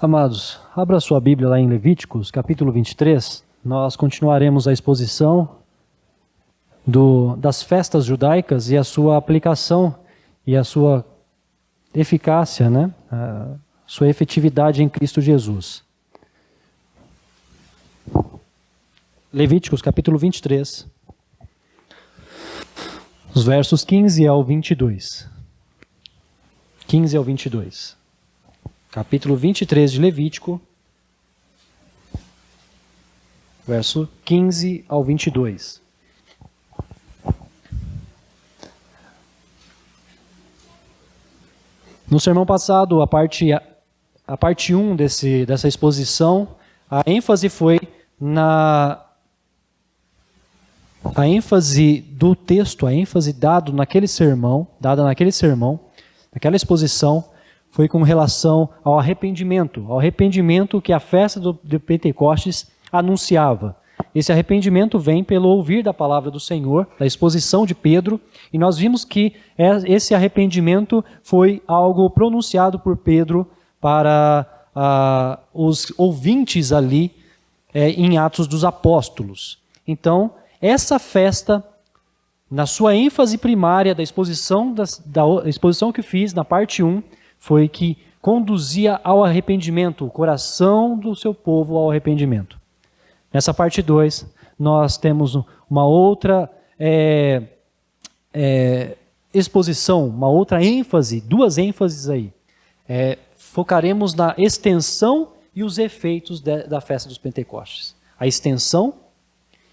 Amados, abra sua Bíblia lá em Levíticos, capítulo 23. Nós continuaremos a exposição das festas judaicas e a sua aplicação e a sua eficácia, a sua efetividade em Cristo Jesus. Levíticos, capítulo 23, os versos 15 ao 22. 15 ao 22. Capítulo 23 de Levítico, verso 15 ao 22. No sermão passado, a parte 1 dessa exposição, a ênfase foi a ênfase do texto, a ênfase dada naquele sermão, naquela exposição, foi com relação ao arrependimento que a festa de Pentecostes anunciava. Esse arrependimento vem pelo ouvir da palavra do Senhor, da exposição de Pedro, e nós vimos que esse arrependimento foi algo pronunciado por Pedro para os ouvintes ali em Atos dos Apóstolos. Então, essa festa, na sua ênfase primária da exposição que fiz na parte 1, foi que conduzia ao arrependimento, o coração do seu povo ao arrependimento. Nessa parte 2, nós temos uma outra exposição, uma outra ênfase, duas ênfases aí. Focaremos na extensão e os efeitos da festa dos Pentecostes. A extensão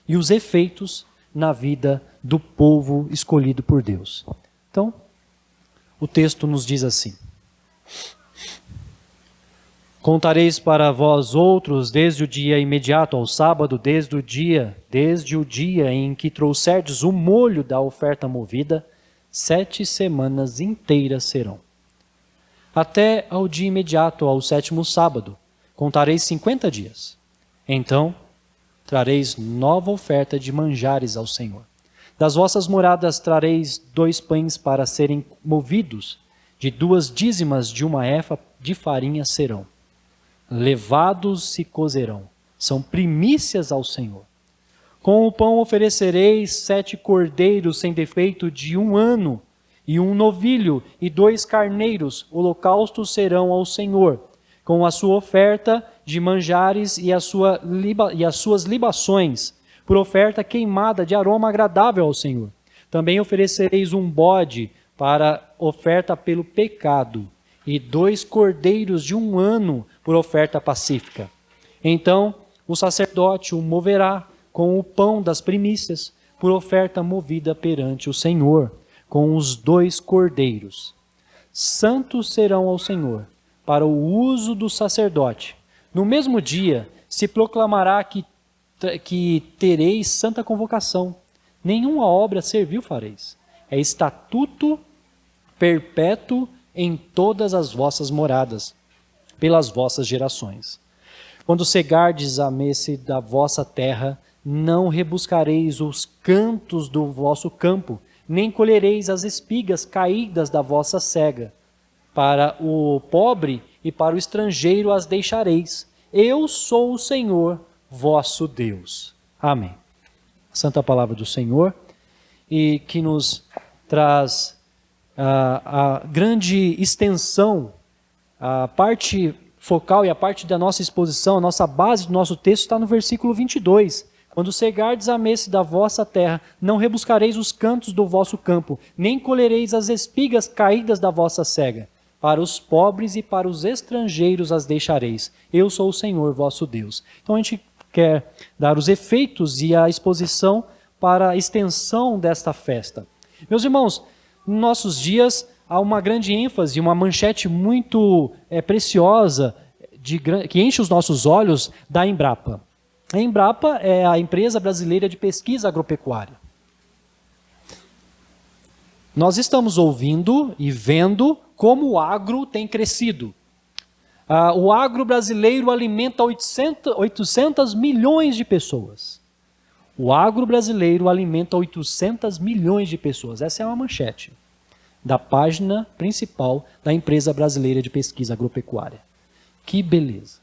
e os efeitos na vida do povo escolhido por Deus. Então, o texto nos diz assim: Contareis para vós outros desde o dia imediato ao sábado, desde o dia em que trouxerdes o molho da oferta movida, 7 semanas inteiras serão. Até ao dia imediato ao 7º sábado, contareis 50 dias. Então, trareis nova oferta de manjares ao Senhor. Das vossas moradas trareis 2 pães para serem movidos, de 2 dízimas de 1 efa de farinha serão. Levados se cozerão, são primícias ao Senhor. Com o pão oferecereis 7 cordeiros sem defeito de 1 ano, e 1 novilho, e 2 carneiros, holocaustos serão ao Senhor, com a sua oferta de manjares e as suas libações, por oferta queimada de aroma agradável ao Senhor. Também oferecereis 1 bode para oferta pelo pecado, e 2 cordeiros de 1 ano por oferta pacífica. Então o sacerdote o moverá com o pão das primícias, por oferta movida perante o Senhor, com os 2 cordeiros. Santos serão ao Senhor, para o uso do sacerdote. No mesmo dia se proclamará que tereis santa convocação. Nenhuma obra servil fareis. É estatuto perpétuo em todas as vossas moradas, pelas vossas gerações. Quando cegardes a messe da vossa terra, não rebuscareis os cantos do vosso campo, nem colhereis as espigas caídas da vossa cega. Para o pobre e para o estrangeiro as deixareis. Eu sou o Senhor, vosso Deus. Amém. Santa palavra do Senhor, e que nos traz a grande extensão, a parte focal e a parte da nossa exposição, a nossa base do nosso texto está no versículo 22. Quando cegardes a messe da vossa terra, não rebuscareis os cantos do vosso campo, nem colhereis as espigas caídas da vossa cega. Para os pobres e para os estrangeiros as deixareis. Eu sou o Senhor, vosso Deus. Então a gente quer dar os efeitos e a exposição para a extensão desta festa. Meus irmãos, nos nossos dias há uma grande ênfase, uma manchete muito preciosa, que enche os nossos olhos, da Embrapa. A Embrapa é a empresa brasileira de pesquisa agropecuária. Nós estamos ouvindo e vendo como o agro tem crescido. O agro brasileiro alimenta 800 milhões de pessoas. O agro brasileiro alimenta 800 milhões de pessoas. Essa é uma manchete da página principal da empresa brasileira de pesquisa agropecuária. Que beleza.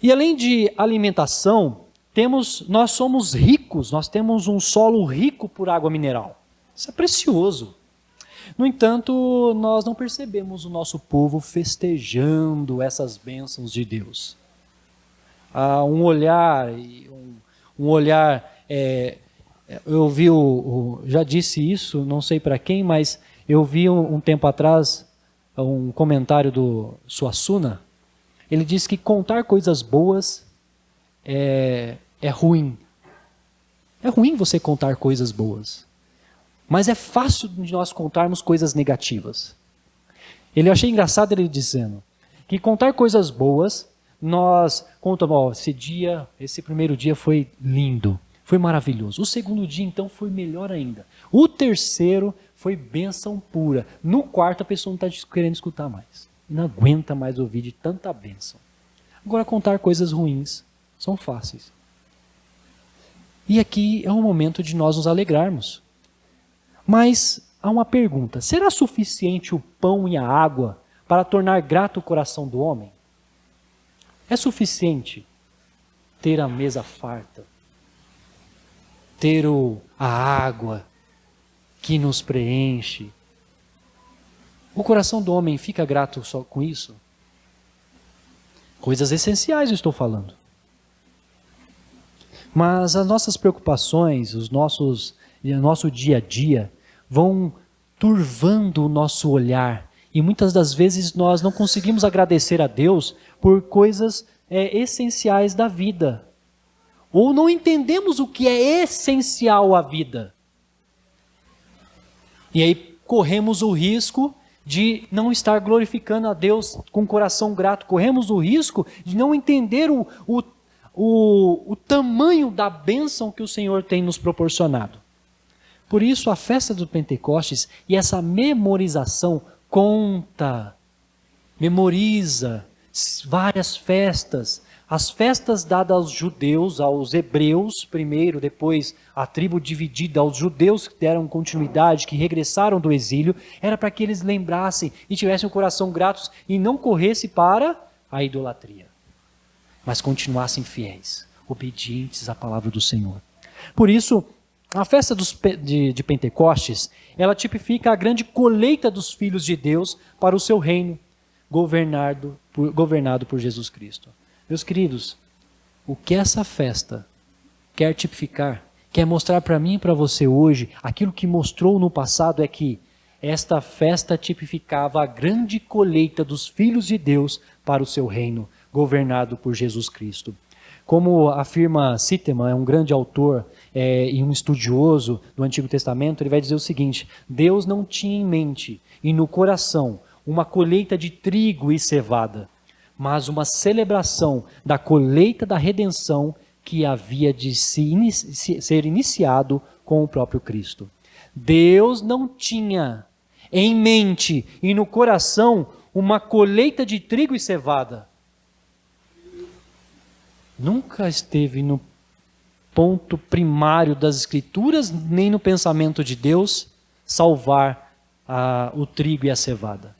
E além de alimentação, nós somos ricos, nós temos um solo rico por água mineral. Isso é precioso. No entanto, nós não percebemos o nosso povo festejando essas bênçãos de Deus. Há um olhar, eu vi, já disse isso, não sei para quem, mas eu vi um tempo atrás um comentário do Suassuna. Ele disse que contar coisas boas é ruim. É ruim você contar coisas boas. Mas é fácil de nós contarmos coisas negativas. Eu achei engraçado ele dizendo que contar coisas boas, nós contamos, esse primeiro dia foi lindo, foi maravilhoso. O segundo dia, então, foi melhor ainda. O terceiro foi bênção pura. No quarto, a pessoa não está querendo escutar mais. Não aguenta mais ouvir de tanta bênção. Agora, contar coisas ruins são fáceis. E aqui é um momento de nós nos alegrarmos. Mas há uma pergunta: será suficiente o pão e a água para tornar grato o coração do homem? É suficiente ter a mesa farta, ter a água que nos preenche? O coração do homem fica grato só com isso? Coisas essenciais eu estou falando. Mas as nossas preocupações, o nosso dia a dia, vão turvando o nosso olhar. E muitas das vezes nós não conseguimos agradecer a Deus por coisas essenciais da vida. Ou não entendemos o que é essencial à vida. E aí corremos o risco de não estar glorificando a Deus com coração grato. Corremos o risco de não entender o tamanho da bênção que o Senhor tem nos proporcionado. Por isso, a festa do Pentecostes e essa memorização memoriza várias festas. As festas dadas aos judeus, aos hebreus primeiro, depois a tribo dividida, aos judeus que deram continuidade, que regressaram do exílio, era para que eles lembrassem e tivessem o coração gratos e não corressem para a idolatria, mas continuassem fiéis, obedientes à palavra do Senhor. Por isso, a festa de Pentecostes, ela tipifica a grande colheita dos filhos de Deus para o seu reino, governado por Jesus Cristo. Meus queridos, o que essa festa quer tipificar, quer mostrar para mim e para você hoje, aquilo que mostrou no passado é que esta festa tipificava a grande colheita dos filhos de Deus para o seu reino, governado por Jesus Cristo. Como afirma Sittemann, é um grande autor e um estudioso do Antigo Testamento, ele vai dizer o seguinte: Deus não tinha em mente e no coração uma colheita de trigo e cevada, mas uma celebração da colheita da redenção que havia de ser iniciado com o próprio Cristo. Deus não tinha em mente e no coração uma colheita de trigo e cevada. Nunca esteve no ponto primário das Escrituras, nem no pensamento de Deus, salvar o trigo e a cevada.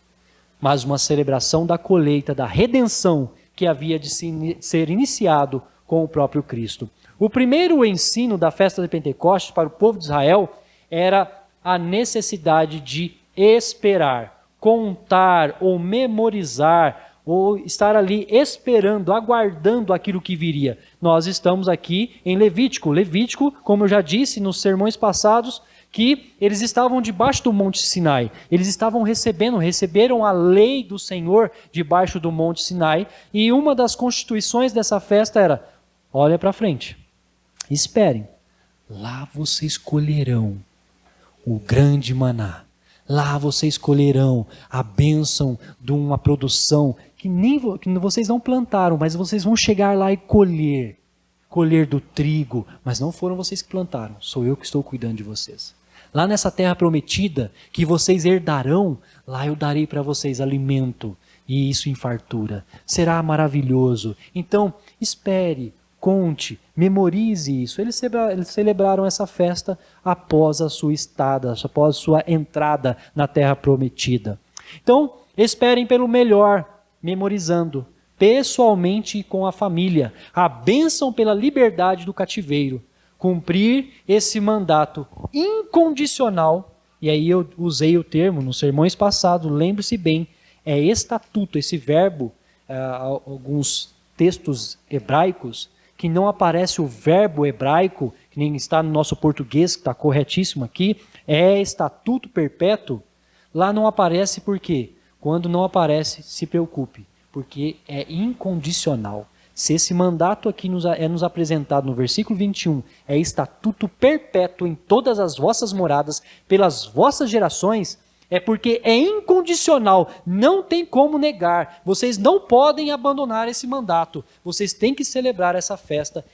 Mas uma celebração da colheita, da redenção que havia de ser iniciado com o próprio Cristo. O primeiro ensino da festa de Pentecostes para o povo de Israel era a necessidade de esperar, contar ou memorizar, ou estar ali esperando, aguardando aquilo que viria. Nós estamos aqui em Levítico. Levítico, como eu já disse nos sermões passados, que eles estavam debaixo do Monte Sinai. Eles estavam receberam a lei do Senhor debaixo do Monte Sinai. E uma das constituições dessa festa era: olha para frente, esperem, lá vocês colherão o grande maná. Lá vocês colherão a bênção de uma produção que vocês não plantaram, mas vocês vão chegar lá e colher do trigo, mas não foram vocês que plantaram, sou eu que estou cuidando de vocês. Lá nessa terra prometida, que vocês herdarão, lá eu darei para vocês alimento, e isso em fartura. Será maravilhoso. Então, espere, conte, memorize isso. Eles celebraram essa festa após a sua estada, após a sua entrada na terra prometida. Então, esperem pelo melhor. memorizando, pessoalmente com a família, a bênção pela liberdade do cativeiro. Cumprir esse mandato incondicional, e aí eu usei o termo nos sermões passados, lembre-se bem, é estatuto, esse verbo, alguns textos hebraicos, que não aparece o verbo hebraico, que nem está no nosso português, que está corretíssimo aqui, é estatuto perpétuo, lá não aparece por quê? Quando não aparece, se preocupe, porque é incondicional. Se esse mandato aqui é nos apresentado no versículo 21, é estatuto perpétuo em todas as vossas moradas, pelas vossas gerações, é porque é incondicional, não tem como negar. Vocês não podem abandonar esse mandato. Vocês têm que celebrar essa festa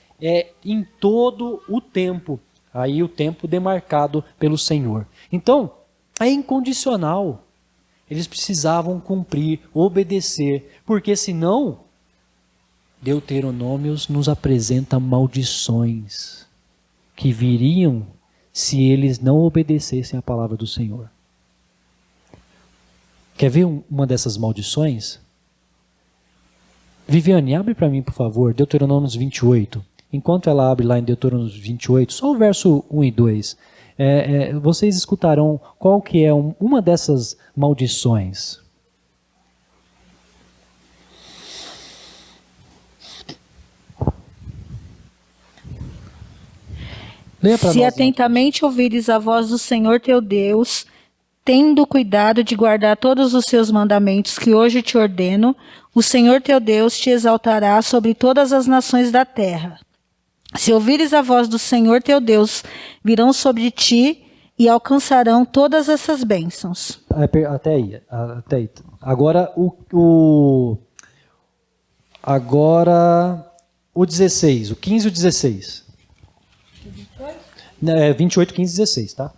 em todo o tempo. Aí o tempo demarcado pelo Senhor. Então, é incondicional. Eles precisavam cumprir, obedecer, porque senão, Deuteronômios nos apresenta maldições que viriam se eles não obedecessem à palavra do Senhor. Quer ver uma dessas maldições? Viviane, abre para mim, por favor, Deuteronômios 28. Enquanto ela abre lá em Deuteronômios 28, só o verso 1 e 2. Vocês escutarão qual que é uma dessas maldições. Se atentamente ouvires a voz do Senhor teu Deus, tendo cuidado de guardar todos os seus mandamentos que hoje te ordeno, o Senhor teu Deus te exaltará sobre todas as nações da terra. Se ouvires a voz do Senhor teu Deus, virão sobre ti e alcançarão todas essas bênçãos. Até aí. Agora o 16, o 15 e o 16. 28, 15 e 16, tá?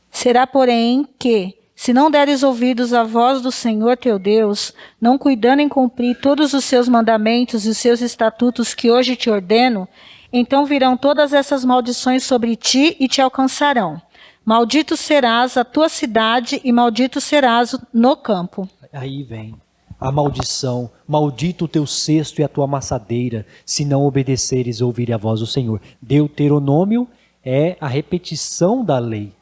Será, porém, que, se não deres ouvidos à voz do Senhor teu Deus, não cuidando em cumprir todos os seus mandamentos e os seus estatutos que hoje te ordeno, então virão todas essas maldições sobre ti e te alcançarão. Maldito serás a tua cidade e maldito serás no campo. Aí vem a maldição, maldito o teu cesto e a tua amassadeira, se não obedeceres e ouvires a voz do Senhor. Deuteronômio é a repetição da lei.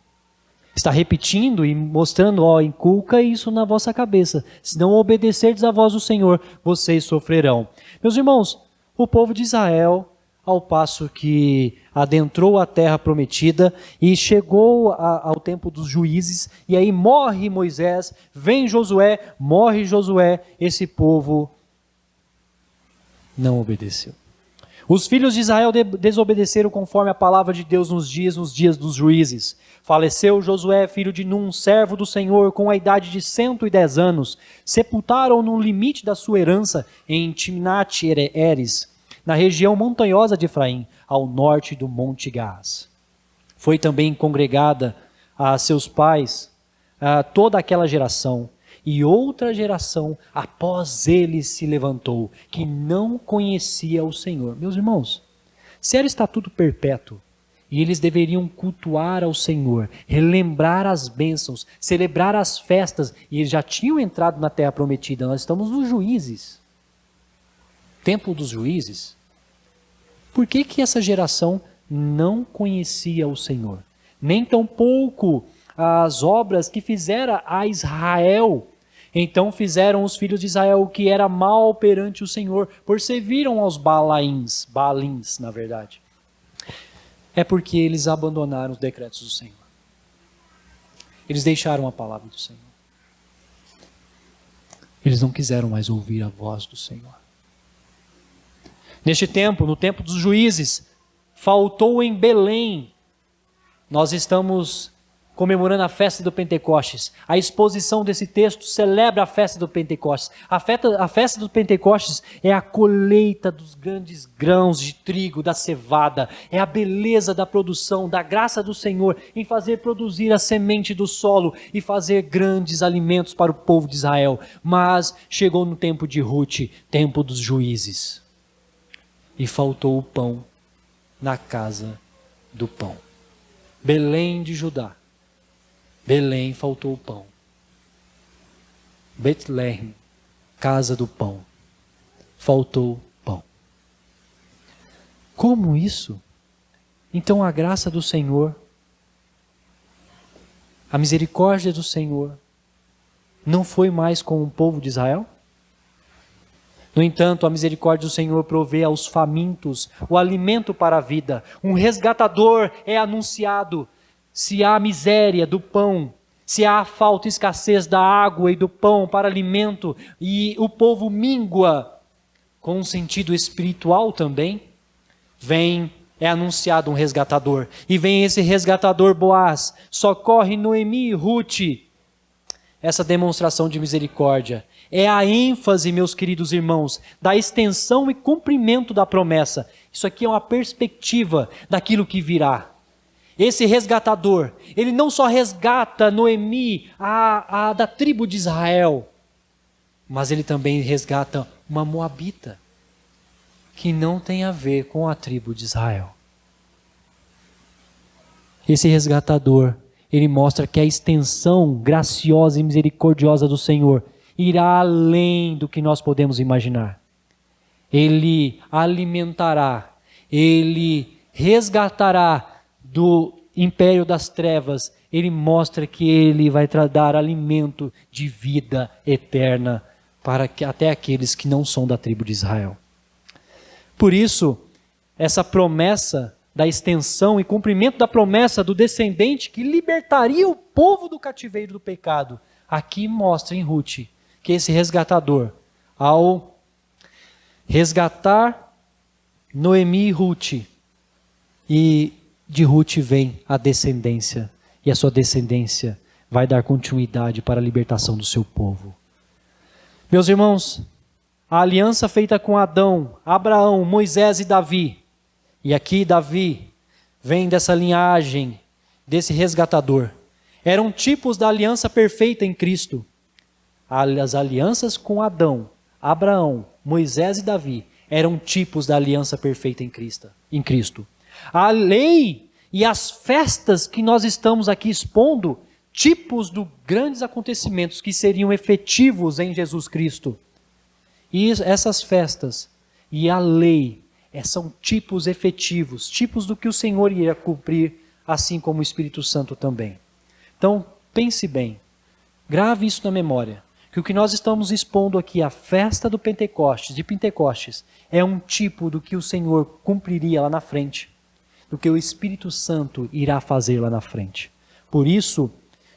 Está repetindo e mostrando, inculca isso na vossa cabeça. Se não obedecerdes à voz do Senhor, vocês sofrerão. Meus irmãos, o povo de Israel, ao passo que adentrou a terra prometida e chegou ao tempo dos juízes, e aí morre Moisés, vem Josué, morre Josué, esse povo não obedeceu. Os filhos de Israel desobedeceram conforme a palavra de Deus nos dias dos juízes. Faleceu Josué, filho de Num, servo do Senhor, com a idade de 110 anos. Sepultaram no limite da sua herança, em Timnat-Heres, na região montanhosa de Efraim, ao norte do Monte Gás. Foi também congregada a seus pais toda aquela geração. E outra geração após ele se levantou, que não conhecia o Senhor. Meus irmãos, se era estatuto perpétuo, e eles deveriam cultuar ao Senhor, relembrar as bênçãos, celebrar as festas, e eles já tinham entrado na terra prometida. Nós estamos nos juízes, templo dos juízes. Por que essa geração não conhecia o Senhor? Nem tampouco as obras que fizera a Israel. Então fizeram os filhos de Israel o que era mal perante o Senhor, por serviram aos Baalins, na verdade. É porque eles abandonaram os decretos do Senhor. Eles deixaram a palavra do Senhor. Eles não quiseram mais ouvir a voz do Senhor. Neste tempo, no tempo dos juízes, faltou em Belém. Nós estamos comemorando a festa do Pentecostes. A exposição desse texto celebra a festa do Pentecostes. A festa do Pentecostes é a colheita dos grandes grãos de trigo, da cevada. É a beleza da produção, da graça do Senhor em fazer produzir a semente do solo e fazer grandes alimentos para o povo de Israel. Mas chegou no tempo de Ruth, tempo dos juízes. E faltou o pão na casa do pão. Belém de Judá. Belém faltou o pão. Betlehem casa do pão. Faltou pão. Como isso? Então a graça do Senhor, a misericórdia do Senhor, não foi mais com o povo de Israel? No entanto, a misericórdia do Senhor provê aos famintos o alimento para a vida. Um resgatador é anunciado. Se há miséria do pão, se há falta e escassez da água e do pão para alimento, e o povo míngua, com um sentido espiritual também, é anunciado um resgatador. E vem esse resgatador Boaz, socorre Noemi e Ruth. Essa demonstração de misericórdia é a ênfase, meus queridos irmãos, da extensão e cumprimento da promessa. Isso aqui é uma perspectiva daquilo que virá. Esse resgatador, ele não só resgata Noemi, da tribo de Israel, mas ele também resgata uma moabita, que não tem a ver com a tribo de Israel. Esse resgatador, ele mostra que a extensão graciosa e misericordiosa do Senhor irá além do que nós podemos imaginar. Ele alimentará, ele resgatará do império das trevas, ele mostra que ele vai dar alimento de vida eterna para até aqueles que não são da tribo de Israel. Por isso, essa promessa da extensão e cumprimento da promessa do descendente que libertaria o povo do cativeiro do pecado, aqui mostra em Ruth que esse resgatador, ao resgatar Noemi e Ruth, e de Ruth vem a descendência, e a sua descendência vai dar continuidade para a libertação do seu povo. Meus irmãos, a aliança feita com Adão, Abraão, Moisés e Davi, e aqui Davi vem dessa linhagem, desse resgatador, eram tipos da aliança perfeita em Cristo. As alianças com Adão, Abraão, Moisés e Davi eram tipos da aliança perfeita em Cristo. A lei e as festas que nós estamos aqui expondo, tipos de grandes acontecimentos que seriam efetivos em Jesus Cristo. E essas festas e a lei são tipos efetivos, tipos do que o Senhor iria cumprir, assim como o Espírito Santo também. Então, pense bem, grave isso na memória, que o que nós estamos expondo aqui, a festa de Pentecostes, é um tipo do que o Senhor cumpriria lá na frente, do que o Espírito Santo irá fazer lá na frente. Por isso,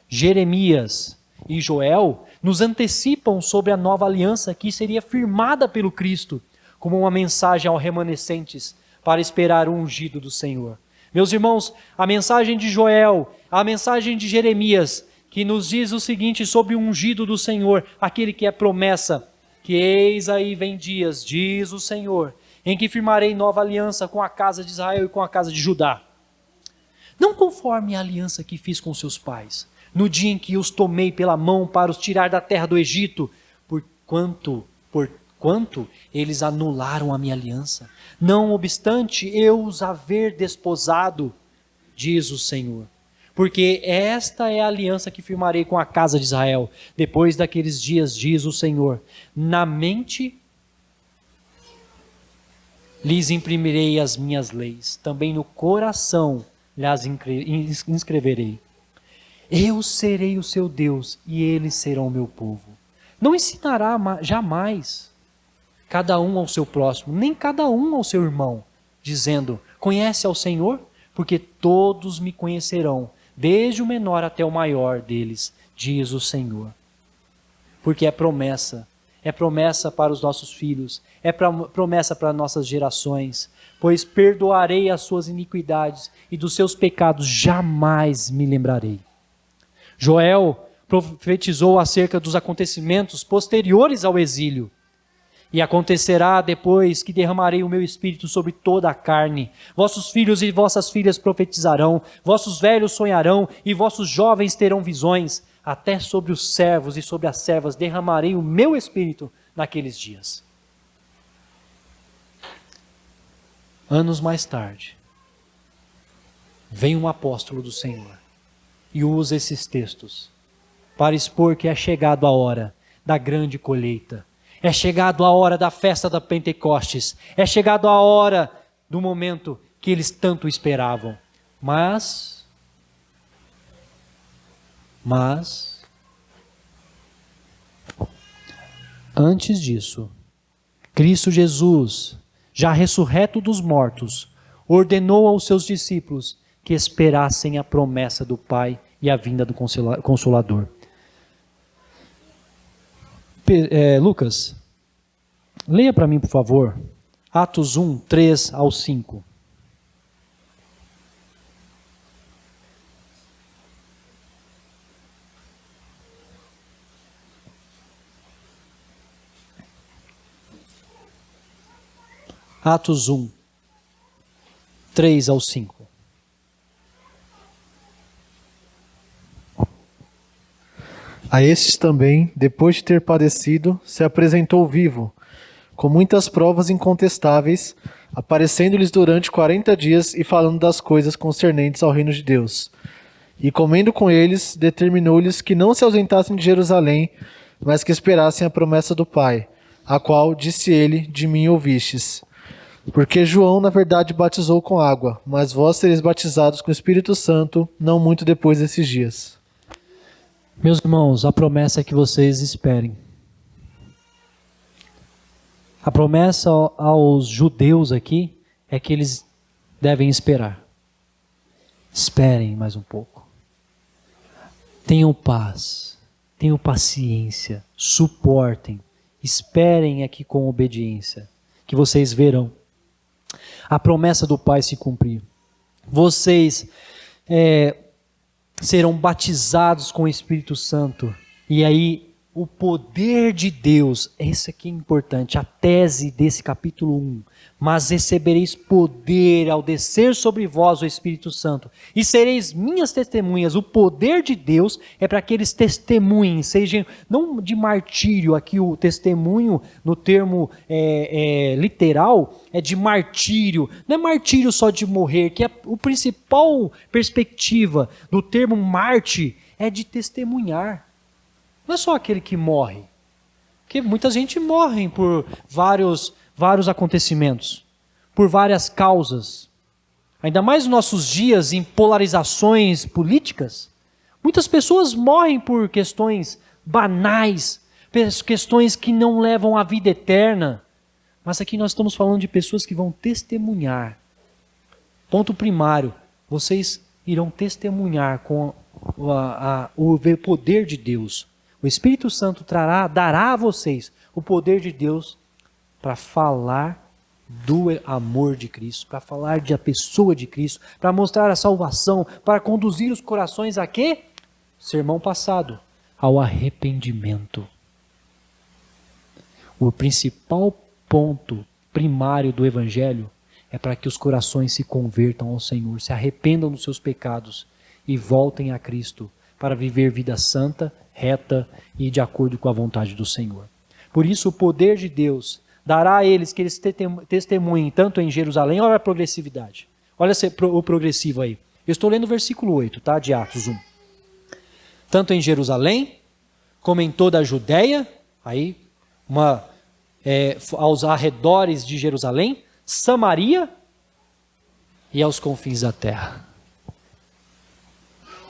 Jeremias e Joel nos antecipam sobre a nova aliança que seria firmada pelo Cristo, como uma mensagem aos remanescentes para esperar o ungido do Senhor. Meus irmãos, a mensagem de Joel, a mensagem de Jeremias, que nos diz o seguinte sobre o ungido do Senhor, aquele que é promessa, que eis aí vem dias, diz o Senhor, em que firmarei nova aliança com a casa de Israel e com a casa de Judá. Não conforme a aliança que fiz com seus pais, no dia em que os tomei pela mão para os tirar da terra do Egito, por quanto eles anularam a minha aliança. Não obstante eu os haver desposado, diz o Senhor. Porque esta é a aliança que firmarei com a casa de Israel, depois daqueles dias, diz o Senhor. Na mente lhes imprimirei as minhas leis, também no coração lhes inscreverei. Eu serei o seu Deus e eles serão o meu povo. Não ensinará jamais cada um ao seu próximo, nem cada um ao seu irmão, dizendo, conhece ao Senhor? Porque todos me conhecerão, desde o menor até o maior deles, diz o Senhor. Porque é promessa para os nossos filhos, é promessa para nossas gerações, pois perdoarei as suas iniquidades e dos seus pecados jamais me lembrarei. Joel profetizou acerca dos acontecimentos posteriores ao exílio. E acontecerá depois que derramarei o meu espírito sobre toda a carne. Vossos filhos e vossas filhas profetizarão, vossos velhos sonharão e vossos jovens terão visões. Até sobre os servos e sobre as servas derramarei o meu espírito naqueles dias. Anos mais tarde, vem um apóstolo do Senhor e usa esses textos para expor que é chegado a hora da grande colheita. É chegado a hora da festa da Pentecostes. É chegado a hora do momento que eles tanto esperavam. Mas, antes disso, Cristo Jesus, já ressurreto dos mortos, ordenou aos seus discípulos que esperassem a promessa do Pai e a vinda do Consolador. Lucas, leia para mim, por favor, Atos 1, 3 ao 5. Atos 1, 3 ao 5. A estes também, depois de ter padecido, se apresentou vivo, com muitas provas incontestáveis, aparecendo-lhes durante 40 dias e falando das coisas concernentes ao reino de Deus. E comendo com eles, determinou-lhes que não se ausentassem de Jerusalém, mas que esperassem a promessa do Pai, a qual, disse ele, de mim ouvistes. Porque João, na verdade, batizou com água, mas vós sereis batizados com o Espírito Santo, não muito depois desses dias. Meus irmãos, a promessa é que vocês esperem. A promessa aos judeus aqui é que eles devem esperar. Esperem mais um pouco. Tenham paz, tenham paciência, suportem, esperem aqui com obediência, que vocês verão a promessa do Pai se cumprir. Vocês serão batizados com o Espírito Santo. E aí, o poder de Deus, isso aqui é importante, a tese desse capítulo 1. Mas recebereis poder ao descer sobre vós o Espírito Santo. E sereis minhas testemunhas. O poder de Deus é para que eles testemunhem, sejam, não de martírio, aqui o testemunho, no termo literal, é de martírio. Não é martírio só de morrer, que é o principal perspectiva do termo mártir é de testemunhar. Não é só aquele que morre. Porque muita gente morre por vários acontecimentos, por várias causas. Ainda mais nos nossos dias, em polarizações políticas, muitas pessoas morrem por questões banais, questões que não levam à vida eterna. Mas aqui nós estamos falando de pessoas que vão testemunhar. Ponto primário, vocês irão testemunhar com o poder de Deus. O Espírito Santo dará a vocês o poder de Deus para falar do amor de Cristo, para falar da pessoa de Cristo, para mostrar a salvação, para conduzir os corações a quê? Sermão passado, ao arrependimento. O principal ponto primário do Evangelho é para que os corações se convertam ao Senhor, se arrependam dos seus pecados e voltem a Cristo para viver vida santa, reta e de acordo com a vontade do Senhor. Por isso o poder de Deus dará a eles que eles testemunhem tanto em Jerusalém. Olha a progressividade. Olha o progressivo aí. Eu estou lendo o versículo 8, tá? De Atos 1. Tanto em Jerusalém, como em toda a Judéia, aí, aos arredores de Jerusalém, Samaria e aos confins da terra.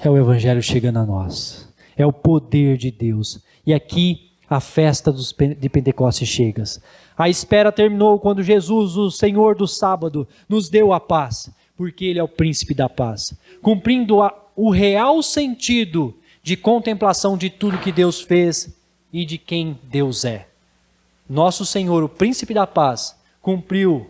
É o Evangelho chegando a nós. É o poder de Deus. E aqui a festa de Pentecostes chega. A espera terminou quando Jesus, o Senhor do sábado, nos deu a paz, porque Ele é o príncipe da paz, cumprindo o real sentido de contemplação de tudo que Deus fez e de quem Deus é. Nosso Senhor, o príncipe da paz, cumpriu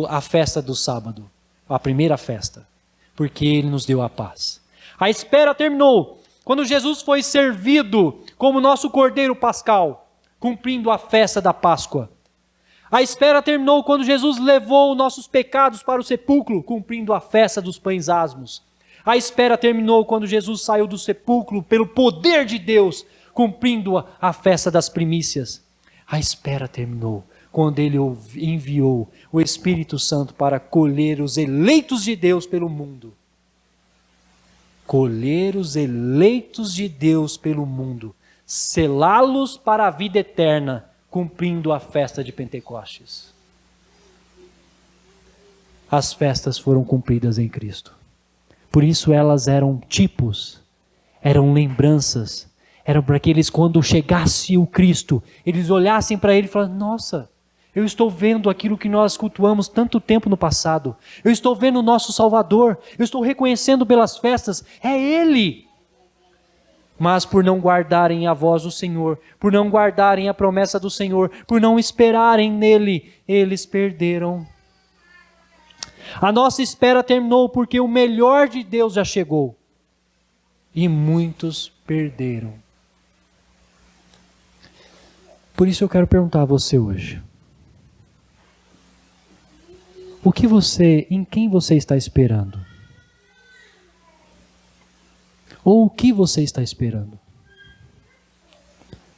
a festa do sábado, a primeira festa, porque Ele nos deu a paz. A espera terminou quando Jesus foi servido como nosso Cordeiro Pascal, cumprindo a festa da Páscoa. A espera terminou quando Jesus levou nossos pecados para o sepulcro, cumprindo a festa dos pães asmos. A espera terminou quando Jesus saiu do sepulcro pelo poder de Deus, cumprindo a festa das primícias. A espera terminou quando Ele enviou o Espírito Santo para colher os eleitos de Deus pelo mundo. Colher os eleitos de Deus pelo mundo, selá-los para a vida eterna, cumprindo a festa de Pentecostes. As festas foram cumpridas em Cristo. Por isso elas eram tipos, eram lembranças, eram para que eles, quando chegasse o Cristo, eles olhassem para ele e falassem: nossa, eu estou vendo aquilo que nós cultuamos tanto tempo no passado. Eu estou vendo o nosso Salvador. Eu estou reconhecendo pelas festas. É Ele. Mas por não guardarem a voz do Senhor, por não guardarem a promessa do Senhor, por não esperarem nele, eles perderam. A nossa espera terminou porque o melhor de Deus já chegou. E muitos perderam. Por isso eu quero perguntar a você hoje. Em quem você está esperando? Ou o que você está esperando?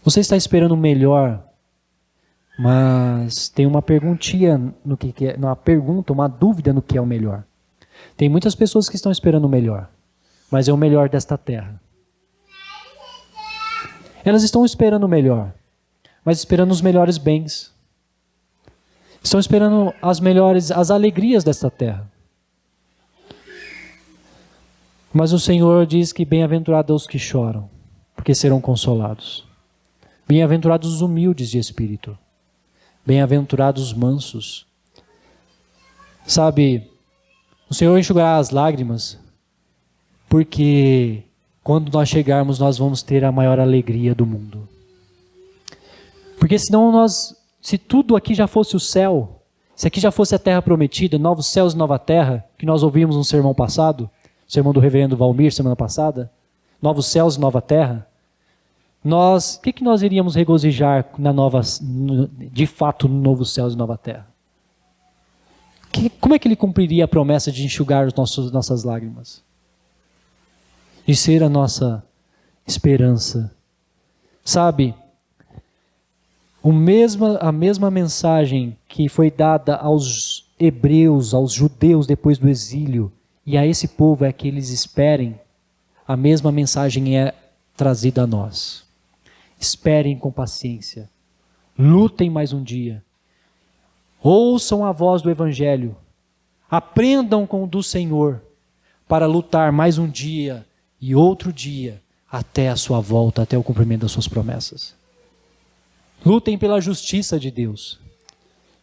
Você está esperando o melhor, mas tem uma perguntinha no que é, uma dúvida no que é o melhor. Tem muitas pessoas que estão esperando o melhor, mas é o melhor desta terra. Elas estão esperando o melhor, mas esperando os melhores bens. Estão esperando as alegrias desta terra. Mas o Senhor diz que bem-aventurados os que choram, porque serão consolados. Bem-aventurados os humildes de espírito. Bem-aventurados os mansos. Sabe, o Senhor enxugará as lágrimas, porque quando nós chegarmos, nós vamos ter a maior alegria do mundo. Porque senão se tudo aqui já fosse o céu, se aqui já fosse a terra prometida, novos céus e nova terra, que nós ouvimos no sermão passado, sermão do reverendo Valmir, semana passada, novos céus e nova terra, o que nós iríamos regozijar de fato no novo céus e nova terra? Como é que ele cumpriria a promessa de enxugar nossas lágrimas? De ser a nossa esperança. Sabe, a mesma mensagem que foi dada aos hebreus, aos judeus depois do exílio, e a esse povo é que eles esperem, a mesma mensagem é trazida a nós. Esperem com paciência, lutem mais um dia, ouçam a voz do Evangelho, aprendam com o do Senhor, para lutar mais um dia e outro dia, até a sua volta, até o cumprimento das suas promessas. Lutem pela justiça de Deus,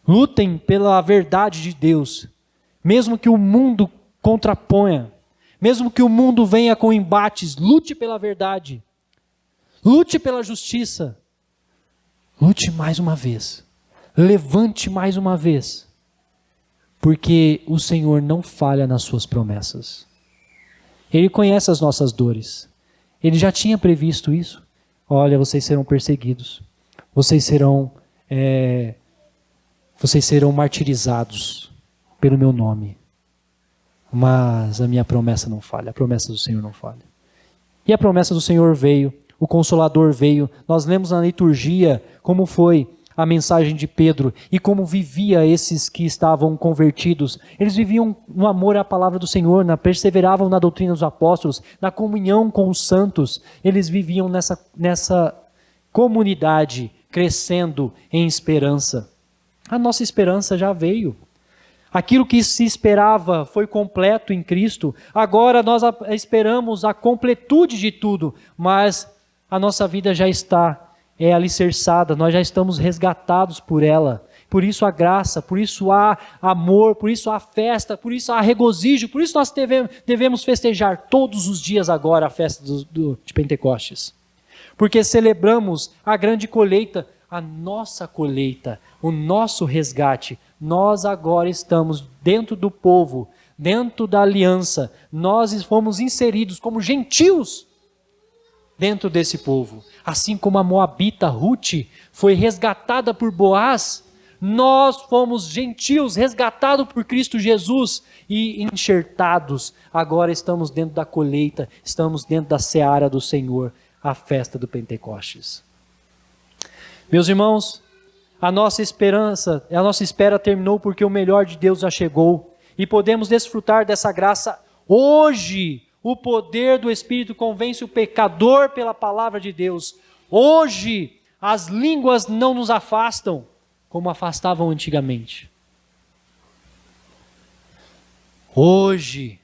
lutem pela verdade de Deus, mesmo que o mundo contraponha, mesmo que o mundo venha com embates, lute pela verdade, lute pela justiça, lute mais uma vez, levante mais uma vez, porque o Senhor não falha nas suas promessas. Ele conhece as nossas dores, Ele já tinha previsto isso. Olha, vocês serão perseguidos, vocês serão martirizados pelo meu nome. Mas a minha promessa não falha, a promessa do Senhor não falha. E a promessa do Senhor veio, o Consolador veio. Nós lemos na liturgia como foi a mensagem de Pedro e como vivia esses que estavam convertidos. Eles viviam no amor à palavra do Senhor, perseveravam na doutrina dos apóstolos, na comunhão com os santos. Eles viviam nessa comunidade, crescendo em esperança. A nossa esperança já veio. Aquilo que se esperava foi completo em Cristo. Agora nós esperamos a completude de tudo, mas a nossa vida já está alicerçada, nós já estamos resgatados por ela. Por isso há graça, por isso há amor, por isso há festa, por isso há regozijo, por isso nós devemos festejar todos os dias agora a festa de Pentecostes. Porque celebramos a grande colheita, a nossa colheita, o nosso resgate. Nós agora estamos dentro do povo, dentro da aliança. Nós fomos inseridos como gentios dentro desse povo. Assim como a moabita Ruth foi resgatada por Boaz, nós fomos gentios, resgatados por Cristo Jesus e enxertados. Agora estamos dentro da colheita, estamos dentro da seara do Senhor, a festa do Pentecostes. Meus irmãos, a nossa espera terminou porque o melhor de Deus já chegou e podemos desfrutar dessa graça hoje. O poder do Espírito convence o pecador pela palavra de Deus. Hoje, as línguas não nos afastam como afastavam antigamente. Hoje,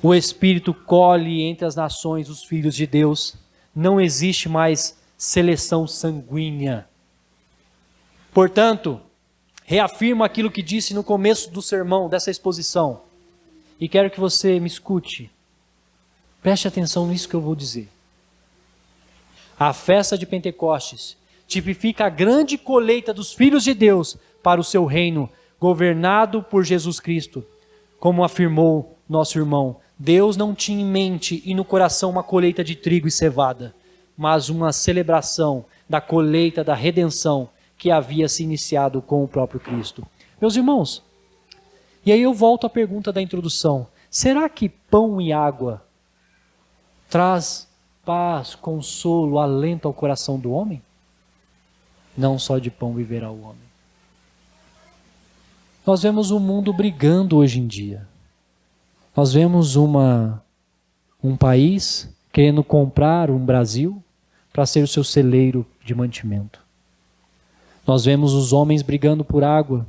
o Espírito colhe entre as nações os filhos de Deus. Não existe mais seleção sanguínea. Portanto, reafirmo aquilo que disse no começo do sermão, dessa exposição. E quero que você me escute. Preste atenção nisso que eu vou dizer. A festa de Pentecostes tipifica a grande colheita dos filhos de Deus para o seu reino, governado por Jesus Cristo. Como afirmou nosso irmão, Deus não tinha em mente e no coração uma colheita de trigo e cevada, mas uma celebração da colheita da redenção que havia se iniciado com o próprio Cristo. Meus irmãos, e aí eu volto à pergunta da introdução. Será que pão e água traz paz, consolo, alento ao coração do homem? Não só de pão viverá o homem. Nós vemos o mundo brigando hoje em dia. Nós vemos um país querendo comprar um Brasil para ser o seu celeiro de mantimento. Nós vemos os homens brigando por água.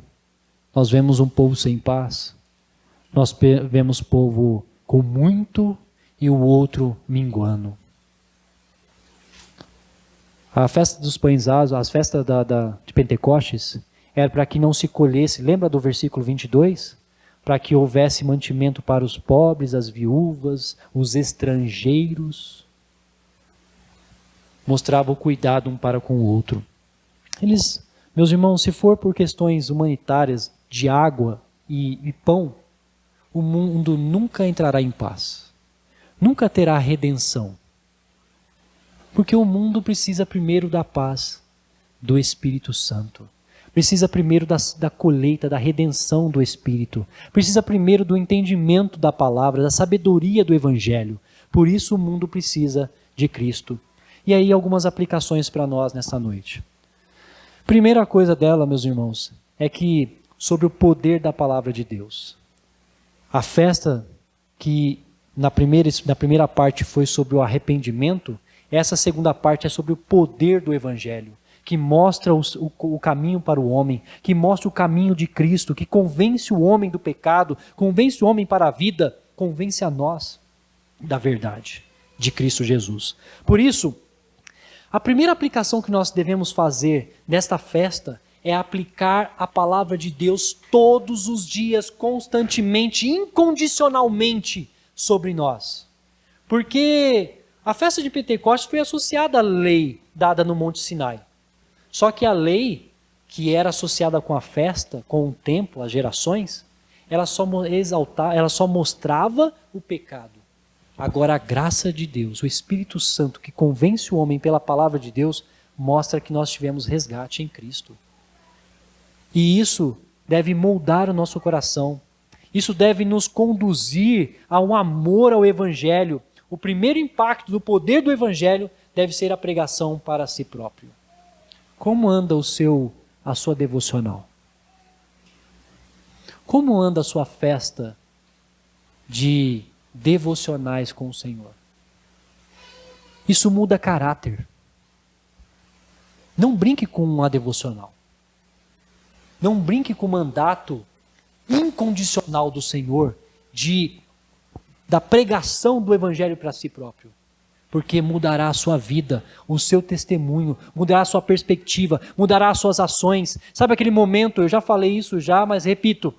Nós vemos um povo sem paz. Nós vemos povo com muito e o outro minguando. A festa dos pães asmos, as festas de Pentecostes, era para que não se colhesse, lembra do versículo 22? Para que houvesse mantimento para os pobres, as viúvas, os estrangeiros. Mostrava o cuidado um para com o outro. Eles, meus irmãos, se for por questões humanitárias de água e pão, o mundo nunca entrará em paz. Nunca terá redenção. Porque o mundo precisa primeiro da paz do Espírito Santo. Precisa primeiro da colheita, da redenção do Espírito. Precisa primeiro do entendimento da palavra, da sabedoria do Evangelho. Por isso o mundo precisa de Cristo. E aí algumas aplicações para nós nessa noite. Primeira coisa dela, meus irmãos, é que sobre o poder da palavra de Deus. A festa que na primeira parte foi sobre o arrependimento, essa segunda parte é sobre o poder do Evangelho, que mostra o caminho para o homem, que mostra o caminho de Cristo, que convence o homem do pecado, convence o homem para a vida, convence a nós da verdade de Cristo Jesus. Por isso, a primeira aplicação que nós devemos fazer nesta festa é aplicar a palavra de Deus todos os dias, constantemente, incondicionalmente sobre nós. Porque a festa de Pentecostes foi associada à lei dada no Monte Sinai. Só que a lei, que era associada com a festa, com o tempo, as gerações, ela só mostrava o pecado. Agora a graça de Deus, o Espírito Santo que convence o homem pela palavra de Deus, mostra que nós tivemos resgate em Cristo. E isso deve moldar o nosso coração. Isso deve nos conduzir a um amor ao Evangelho. O primeiro impacto do poder do Evangelho deve ser a pregação para si próprio. Como anda a sua devocional? Como anda a sua festa de devocionais com o Senhor? Isso muda caráter. Não brinque com a devocional. Não brinque com o mandato incondicional do Senhor da pregação do Evangelho para si próprio. Porque mudará a sua vida, o seu testemunho, mudará a sua perspectiva, mudará as suas ações. Sabe aquele momento, eu já falei isso mas repito,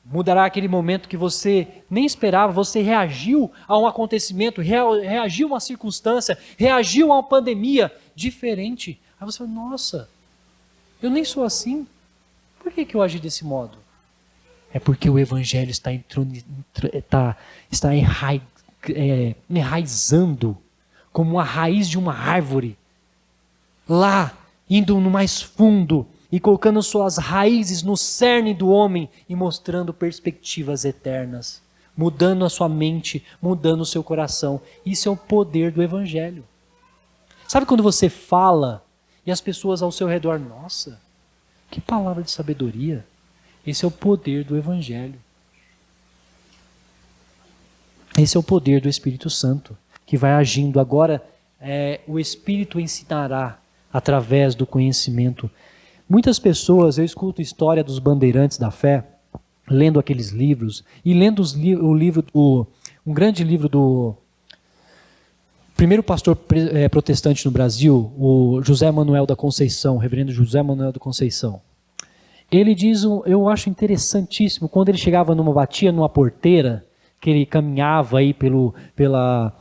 mudará aquele momento que você nem esperava, você reagiu a um acontecimento, reagiu a uma circunstância, reagiu a uma pandemia diferente. Aí você fala, nossa, eu nem sou assim. Por que eu agi desse modo? É porque o Evangelho está enraizando como uma raiz de uma árvore, lá, indo no mais fundo e colocando suas raízes no cerne do homem e mostrando perspectivas eternas, mudando a sua mente, mudando o seu coração. Isso é o poder do Evangelho. Sabe quando você fala e as pessoas ao seu redor, nossa, que palavra de sabedoria. Esse é o poder do Evangelho. Esse é o poder do Espírito Santo, que vai agindo. Agora, o Espírito ensinará através do conhecimento. Muitas pessoas, eu escuto a história dos bandeirantes da fé, lendo aqueles livros, e lendo um grande livro do primeiro pastor protestante no Brasil, o José Manuel da Conceição, o reverendo José Manuel da Conceição. Ele diz, eu acho interessantíssimo, quando ele batia numa porteira, que ele caminhava aí pela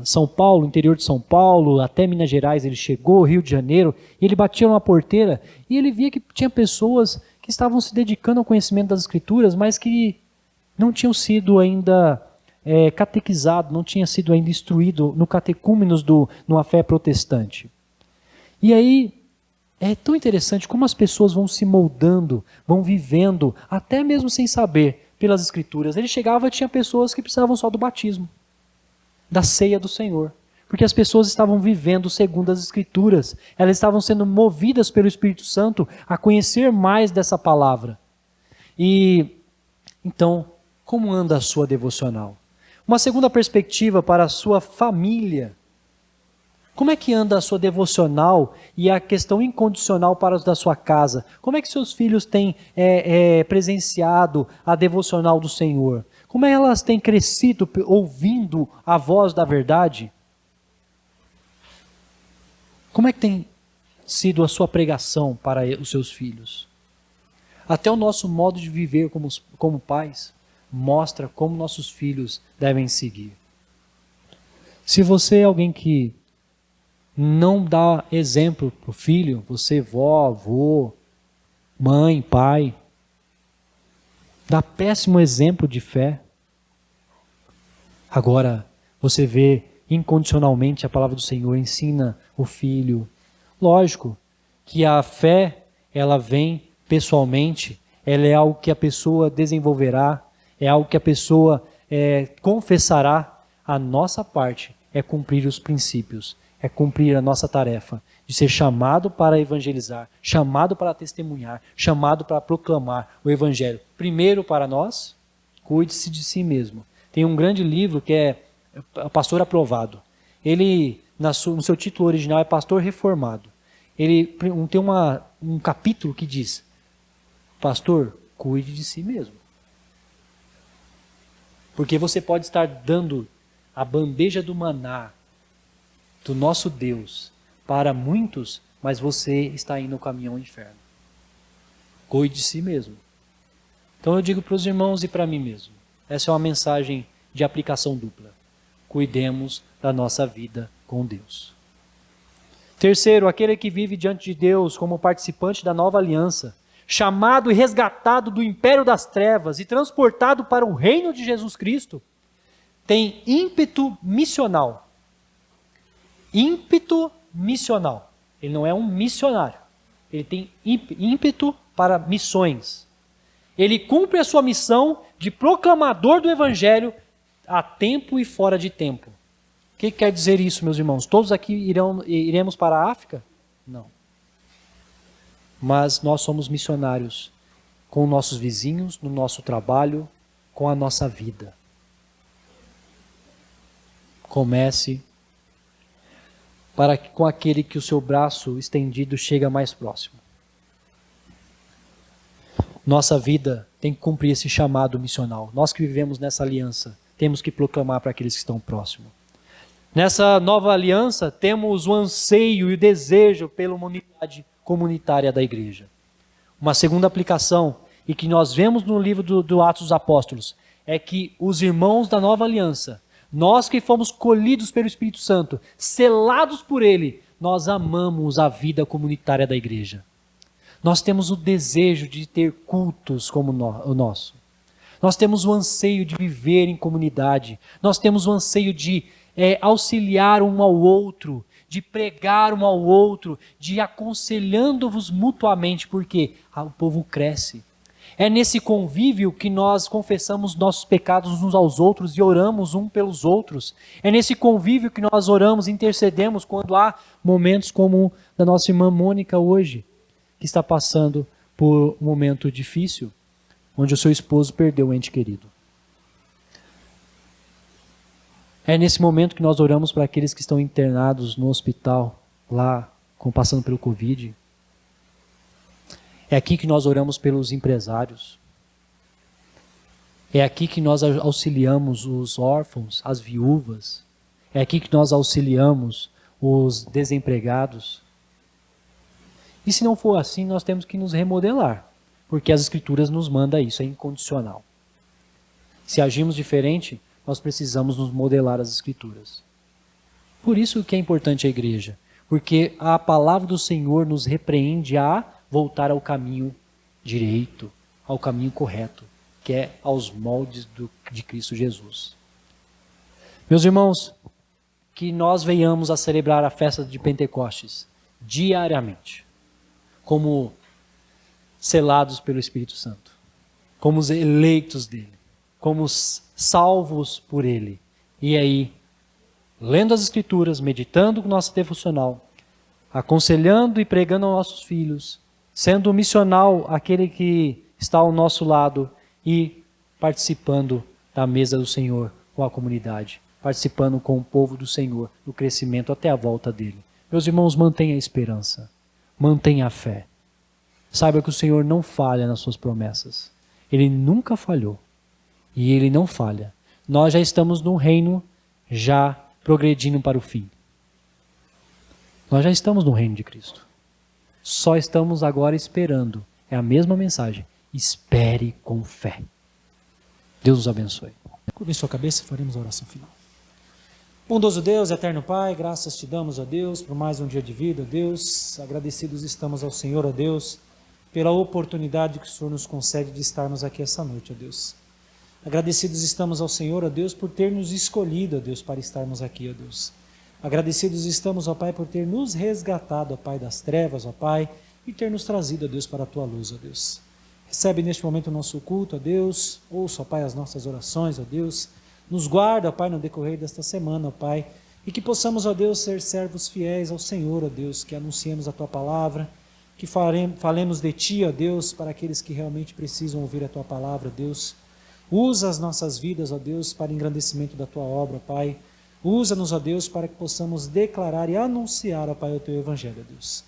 São Paulo, interior de São Paulo, até Minas Gerais ele chegou, Rio de Janeiro, e ele batia numa porteira e ele via que tinha pessoas que estavam se dedicando ao conhecimento das Escrituras, mas que não tinham sido ainda catequizados, não tinham sido ainda instruídos no catecúmenos numa fé protestante. E aí, é tão interessante como as pessoas vão se moldando, vão vivendo, até mesmo sem saber, pelas Escrituras. Ele chegava e tinha pessoas que precisavam só do batismo, da ceia do Senhor. Porque as pessoas estavam vivendo segundo as Escrituras. Elas estavam sendo movidas pelo Espírito Santo a conhecer mais dessa palavra. E, então, como anda a sua devocional? Uma segunda perspectiva para a sua família. Como é que anda a sua devocional e a questão incondicional para os da sua casa? Como é que seus filhos têm presenciado a devocional do Senhor? Como elas têm crescido ouvindo a voz da verdade? Como é que tem sido a sua pregação para os seus filhos? Até o nosso modo de viver como pais mostra como nossos filhos devem seguir. Se você é alguém que não dá exemplo para o filho, você, vó, avô, mãe, pai, dá péssimo exemplo de fé. Agora, você vê incondicionalmente a palavra do Senhor, ensina o filho. Lógico que a fé, ela vem pessoalmente, ela é algo que a pessoa desenvolverá, é algo que a pessoa confessará. A nossa parte é cumprir os princípios, é cumprir a nossa tarefa de ser chamado para evangelizar, chamado para testemunhar, chamado para proclamar o Evangelho. Primeiro para nós, cuide-se de si mesmo. Tem um grande livro que é Pastor Aprovado. Ele, no seu título original, é Pastor Reformado. Ele tem um capítulo que diz: pastor, cuide de si mesmo. Porque você pode estar dando a bandeja do maná do nosso Deus para muitos, mas você está indo no caminho ao inferno. Cuide de si mesmo. Então eu digo para os irmãos e para mim mesmo, essa é uma mensagem de aplicação dupla. Cuidemos da nossa vida com Deus. Terceiro, aquele que vive diante de Deus como participante da nova aliança, chamado e resgatado do império das trevas e transportado para o reino de Jesus Cristo, tem ímpeto missional. Ímpeto missional. Ele não é um missionário. Ele tem ímpeto para missões. Ele cumpre a sua missão de proclamador do Evangelho a tempo e fora de tempo. O que quer dizer isso, meus irmãos? Todos aqui iremos para a África? Não. Mas nós somos missionários com nossos vizinhos, no nosso trabalho, com a nossa vida. Comece com aquele que o seu braço estendido chega mais próximo. Nossa vida tem que cumprir esse chamado missional. Nós que vivemos nessa aliança, temos que proclamar para aqueles que estão próximos. Nessa nova aliança, temos o anseio e o desejo pela unidade comunitária da igreja. Uma segunda aplicação, e que nós vemos no livro do Atos dos Apóstolos, é que os irmãos da nova aliança, nós que fomos colhidos pelo Espírito Santo, selados por Ele, nós amamos a vida comunitária da igreja. Nós temos o desejo de ter cultos como o nosso. Nós temos o anseio de viver em comunidade. Nós temos o anseio de auxiliar um ao outro, de pregar um ao outro, de aconselhando-vos mutuamente, porque o povo cresce. É nesse convívio que nós confessamos nossos pecados uns aos outros e oramos um pelos outros. É nesse convívio que nós oramos e intercedemos quando há momentos como o da nossa irmã Mônica hoje, que está passando por um momento difícil, onde o seu esposo perdeu um ente querido. É nesse momento que nós oramos para aqueles que estão internados no hospital, lá, passando pelo Covid. É aqui que nós oramos pelos empresários. É aqui que nós auxiliamos os órfãos, as viúvas. É aqui que nós auxiliamos os desempregados. E se não for assim, nós temos que nos remodelar, porque as Escrituras nos mandam isso, é incondicional. Se agimos diferente, nós precisamos nos modelar as Escrituras. Por isso que é importante a igreja, porque a palavra do Senhor nos repreende a voltar ao caminho direito, ao caminho correto, que é aos moldes de Cristo Jesus. Meus irmãos, que nós venhamos a celebrar a festa de Pentecostes diariamente, como selados pelo Espírito Santo, como os eleitos dele, como salvos por ele. E aí, lendo as Escrituras, meditando o nosso devocional, aconselhando e pregando aos nossos filhos, sendo missional aquele que está ao nosso lado e participando da mesa do Senhor com a comunidade, participando com o povo do Senhor, no crescimento até a volta dele. Meus irmãos, mantenha a esperança, mantenha a fé. Saiba que o Senhor não falha nas suas promessas. Ele nunca falhou e ele não falha. Nós já estamos no reino, já progredindo para o fim. Nós já estamos no reino de Cristo. Só estamos agora esperando. É a mesma mensagem. Espere com fé. Deus os abençoe. Curve sua cabeça e faremos a oração final. Bondoso Deus, eterno Pai, graças te damos, ó Deus, por mais um dia de vida, ó Deus. Agradecidos estamos ao Senhor, ó Deus, pela oportunidade que o Senhor nos concede de estarmos aqui essa noite, ó Deus. Agradecidos estamos ao Senhor, ó Deus, por ter nos escolhido, ó Deus, para estarmos aqui, ó Deus. Agradecidos estamos, ó Pai, por ter nos resgatado, ó Pai, das trevas, ó Pai, e ter nos trazido, ó Deus, para a Tua luz, ó Deus. Recebe neste momento o nosso culto, ó Deus. Ouça, ó Pai, as nossas orações, ó Deus. Nos guarda, ó Pai, no decorrer desta semana, ó Pai. E que possamos, ó Deus, ser servos fiéis ao Senhor, ó Deus. Que anunciemos a Tua palavra. Que falemos de Ti, ó Deus, para aqueles que realmente precisam ouvir a Tua palavra, ó Deus. Usa as nossas vidas, ó Deus, para engrandecimento da Tua obra, ó Pai. Usa-nos, ó Deus, para que possamos declarar e anunciar, ó Pai, o Teu Evangelho, ó Deus.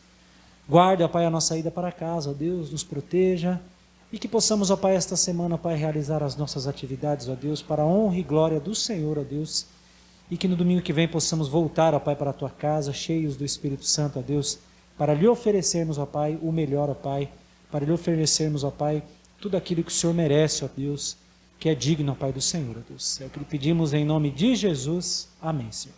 Guarda, ó Pai, a nossa ida para casa, ó Deus, nos proteja. E que possamos, ó Pai, esta semana, ó Pai, realizar as nossas atividades, ó Deus, para a honra e glória do Senhor, ó Deus. E que no domingo que vem possamos voltar, ó Pai, para a Tua casa, cheios do Espírito Santo, ó Deus, para lhe oferecermos, ó Pai, o melhor, ó Pai, para lhe oferecermos, ó Pai, tudo aquilo que o Senhor merece, ó Deus, que é digno, ó Pai, do Senhor, ó Deus. É o que lhe pedimos em nome de Jesus. Amém, Senhor.